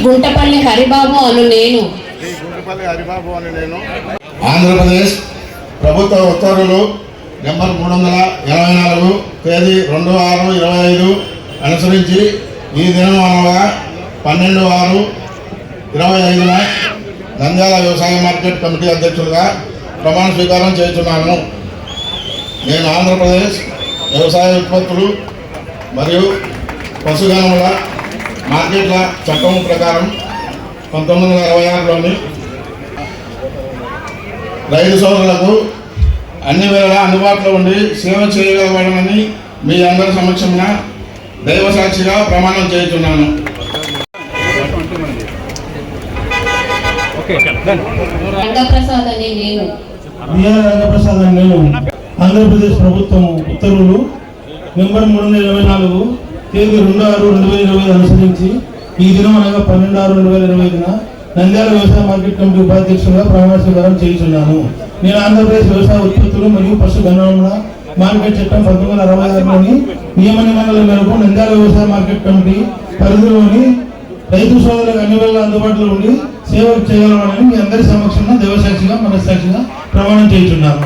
గుంటపల్లి హరిబాబు అను నేను ఆంధ్రప్రదేశ్ ప్రభుత్వ ఉత్తర్వులు నెంబర్ 384 తేదీ 2/6/25 అనుసరించి ఈ దినం అనగా 12/6/25న నంద్యాల వ్యవసాయ మార్కెట్ కమిటీ అధ్యక్షులుగా ప్రమాణ స్వీకారం చేస్తున్నాను. నేను ఆంధ్రప్రదేశ్ వ్యవసాయ ఉత్పత్తులు మరియు పశుగణముల మార్కెట్ల చట్టం ప్రకారం 1966లోని రైతు సోదరులకు అన్ని వేళలా అందుబాటులో ఉండి సేవ చేయగలమని మీ అందరి సమక్షంలో దైవ సాక్షిగా ప్రమాణం చేస్తున్నాను. రంగప్రసాద్ అనే నేను ఆంధ్రప్రదేశ్ ప్రభుత్వం ఉత్తర్వులు నెంబర్ 324 తేదీ 2/6/2020 అనుసరించి ఈ దినం అనగా 12/6/2025న నంద్యాల వ్యవసాయ మార్కెట్ కమిటీ ఉపాధ్యక్షులుగా ప్రమాణ స్వీకారం చేస్తున్నాను. నేను ఆంధ్రప్రదేశ్ వ్యవసాయ ఉత్పత్తులు మరియు పశుగణముల మార్కెట్ చట్టం 1966లోని నియమ నిబంధనల మేరకు నంద్యాల వ్యవసాయ మార్కెట్ కమిటీ పరిధిలోని రైతు సోదరులకు అన్ని వేళ అందుబాటులో ఉండి సేవ చేయగలమని మీ అందరి సమక్షంలో దేవసాక్షిగా మనస్సాక్షిగా ప్రమాణం చేస్తున్నాను.